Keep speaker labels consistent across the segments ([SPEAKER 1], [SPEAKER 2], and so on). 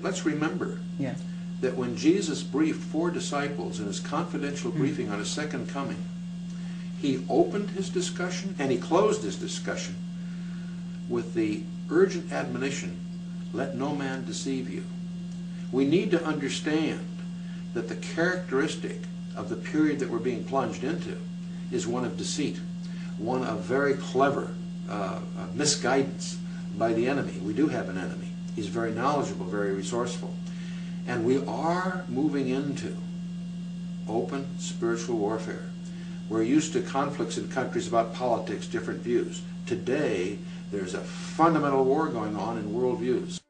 [SPEAKER 1] let's remember that when Jesus briefed 4 disciples in his confidential briefing on his second coming, he opened his discussion and he closed his discussion with the urgent admonition, let no man deceive you. We need to understand that the characteristic of the period that we're being plunged into is one of deceit, one of very clever misguidance by the enemy. We do have an enemy. He's very knowledgeable, very resourceful. And we are moving into open spiritual warfare. We're used to conflicts in countries about politics, different views. Today, there's a fundamental war going on in worldviews.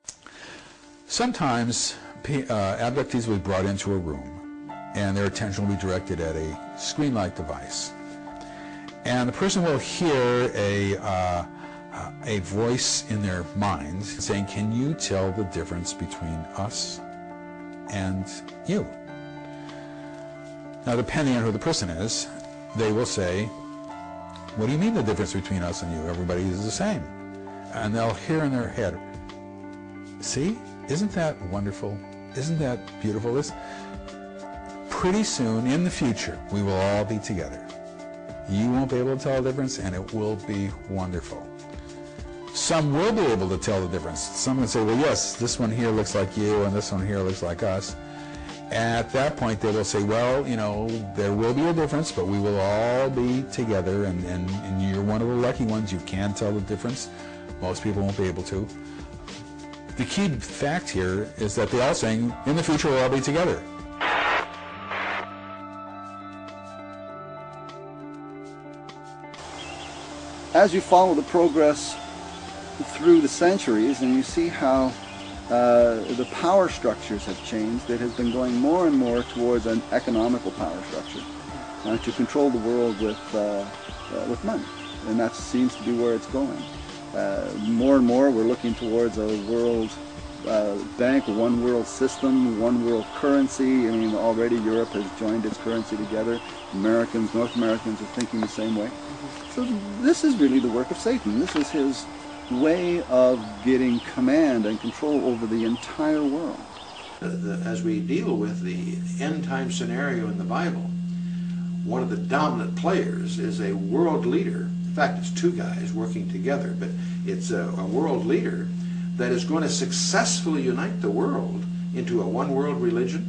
[SPEAKER 2] Sometimes abductees will be brought into a room and their attention will be directed at a screen-like device. And the person will hear a voice in their mind saying, can you tell the difference between us and you? Now, depending on who the person is, they will say, what do you mean the difference between us and you? Everybody is the same. And they'll hear in their head, see, isn't that wonderful? Isn't that beautiful? Pretty soon in the future, we will all be together. You won't be able to tell the difference, and it will be wonderful. Some will be able to tell the difference. Some will say, well, yes, this one here looks like you, and this one here looks like us. At that point, they will say, well, you know, there will be a difference, but we will all be together, and you're one of the lucky ones. You can tell the difference. Most people won't be able to. The key fact here is that they're all saying, in the future, we'll all be together.
[SPEAKER 3] As you follow the progress through the centuries and you see how the power structures have changed, it has been going more and more towards an economical power structure to control the world with money, and that seems to be where it's going. More and more we're looking towards a world bank, one world system, one world currency. I mean, already Europe has joined its currency together. Americans, North Americans are thinking the same way. So this is really the work of Satan. This is his way of getting command and control over the entire world.
[SPEAKER 1] As we deal with the end-time scenario in the Bible, one of the dominant players is a world leader. In fact, it's 2 guys working together, but it's a world leader that is going to successfully unite the world into a one-world religion.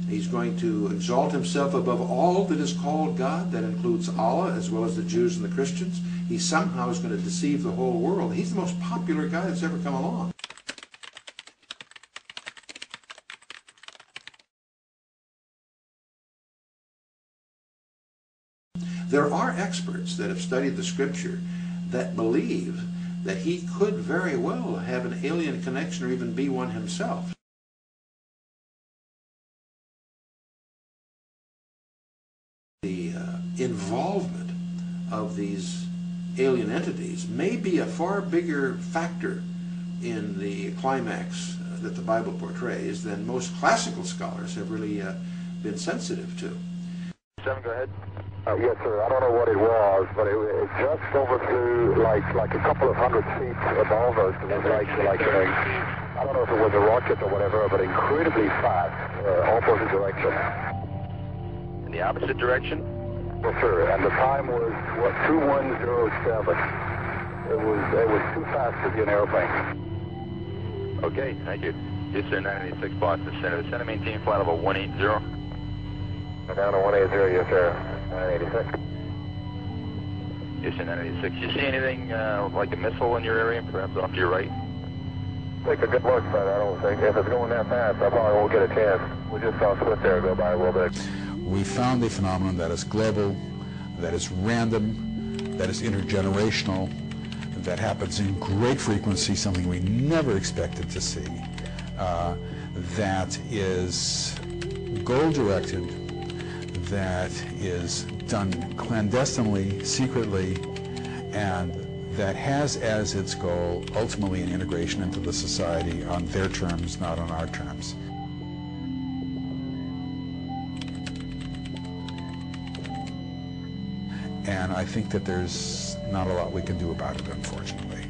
[SPEAKER 1] He's going to exalt himself above all that is called God. That includes Allah as well as the Jews and the Christians. He somehow is going to deceive the whole world. He's the most popular guy that's ever come along. There are experts that have studied the Scripture that believe that he could very well have an alien connection or even be one himself. The involvement of these alien entities may be a far bigger factor in the climax that the Bible portrays than most classical scholars have really been sensitive to.
[SPEAKER 4] 7, go ahead. Yes, sir. I don't know what it was, but it just overflew like a couple of 100 feet above us. It was like I don't know if it was a rocket or whatever, but incredibly fast, opposite direction.
[SPEAKER 5] In the opposite direction?
[SPEAKER 4] Yes, sir. And the time was, what, 2107. It was too fast to be an airplane.
[SPEAKER 5] Okay, thank you. Houston 986 Boston Center. Center maintain flight level 180.
[SPEAKER 4] Down to 180, yes, sir. 986.
[SPEAKER 5] Houston 986. You see anything like a missile in your area, perhaps off to your right?
[SPEAKER 4] Take a good look, but I don't think. If it's going that fast, I probably won't get a chance. We just saw Swift there go by a little bit.
[SPEAKER 2] We found a phenomenon that is global, that is random, that is intergenerational, that happens in great frequency, something we never expected to see, that is goal-directed, that is done clandestinely, secretly, and that has as its goal ultimately an integration into the society on their terms, not on our terms. And I think that there's not a lot we can do about it, unfortunately.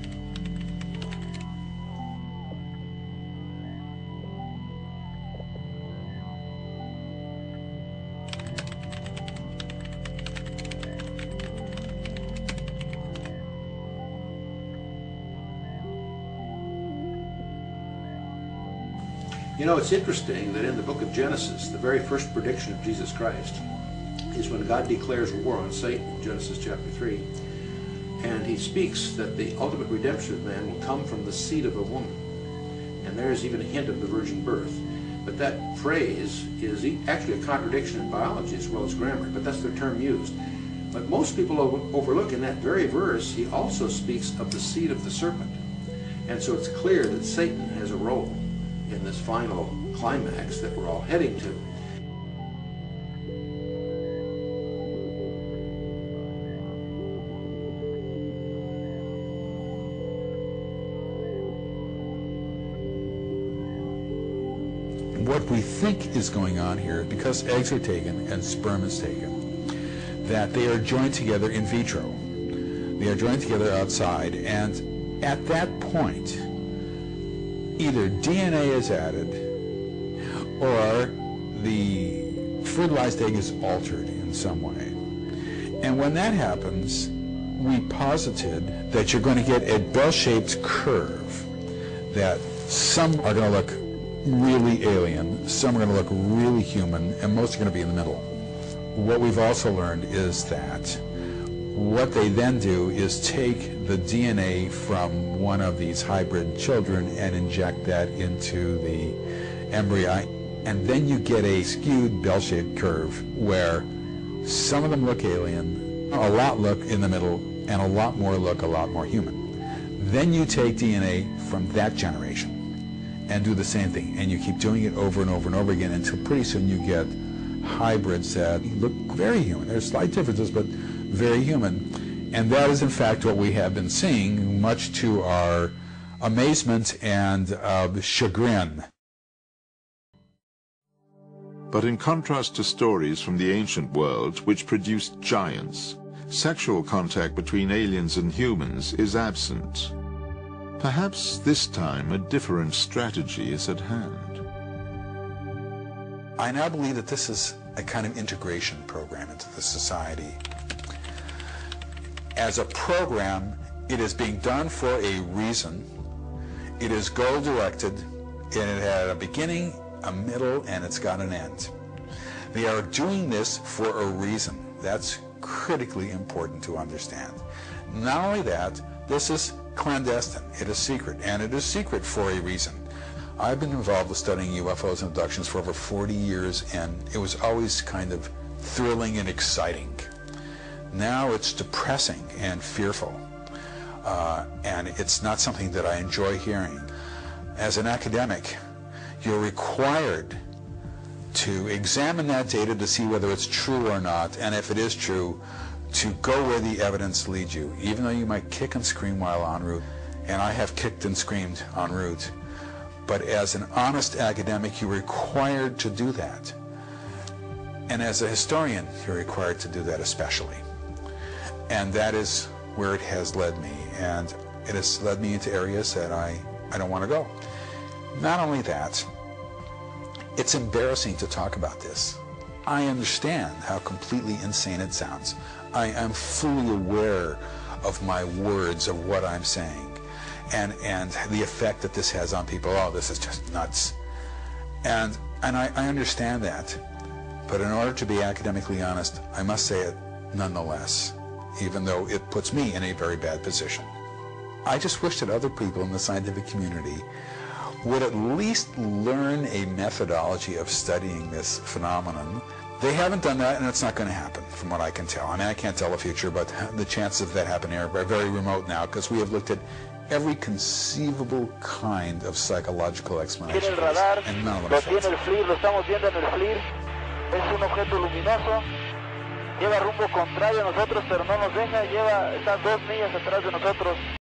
[SPEAKER 1] You know, it's interesting that in the book of Genesis, the very first prediction of Jesus Christ is when God declares war on Satan, Genesis chapter 3, and he speaks that the ultimate redemption of man will come from the seed of a woman. And there is even a hint of the virgin birth. But that phrase is actually a contradiction in biology as well as grammar, but that's the term used. But most people overlook in that very verse, he also speaks of the seed of the serpent. And so it's clear that Satan has a role in this final climax that we're all heading to.
[SPEAKER 2] What we think is going on here, because eggs are taken and sperm is taken, that they are joined together in vitro. They are joined together outside, and at that point, either DNA is added or the fertilized egg is altered in some way. And when that happens, we posited that you're going to get a bell-shaped curve, that some are going to look really alien, some are going to look really human, and most are going to be in the middle. What we've also learned is that what they then do is take the DNA from one of these hybrid children and inject that into the embryo, and then you get a skewed bell-shaped curve where some of them look alien, a lot look in the middle, and a lot more look a lot more human. Then you take DNA from that generation and do the same thing, and you keep doing it over and over and over again until pretty soon you get hybrids that look very human. There's slight differences, but very human. And that is in fact what we have been seeing, much to our amazement and chagrin.
[SPEAKER 6] But in contrast to stories from the ancient world which produced giants, sexual contact between aliens and humans is absent. Perhaps this time a different strategy is at hand.
[SPEAKER 2] I now believe that this is a kind of integration program into the society. As a program, it is being done for a reason. It is goal-directed, and it had a beginning, a middle, and it's got an end. They are doing this for a reason. That's critically important to understand. Not only that, this is clandestine. It is secret, and it is secret for a reason. I've been involved with studying UFOs and abductions for over 40 years, and it was always kind of thrilling and exciting. Now it's depressing and fearful, and it's not something that I enjoy hearing. As an academic, you're required to examine that data to see whether it's true or not, and if it is true, to go where the evidence leads you, even though you might kick and scream while en route, and I have kicked and screamed en route. But as an honest academic, you're required to do that. And as a historian, you're required to do that especially. And that is where it has led me, and it has led me into areas that I don't want to go. Not only that, it's embarrassing to talk about this. I understand how completely insane it sounds. I am fully aware of my words, of what I'm saying, and the effect that this has on people. Oh, this is just nuts. And I understand that. But in order to be academically honest, I must say it nonetheless, even though it puts me in a very bad position. I just wish that other people in the scientific community would at least learn a methodology of studying this phenomenon. They haven't done that, and it's not going to happen, from what I can tell. I mean, I can't tell the future, but the chances of that happening are very remote now, because we have looked at every conceivable kind of psychological explanation, and none of them fit.
[SPEAKER 7] Lo estamos viendo en el FLIR. Es un objeto luminoso. Lleva rumbo contrario a nosotros, pero no nos deja. Está 2 millas atrás de nosotros.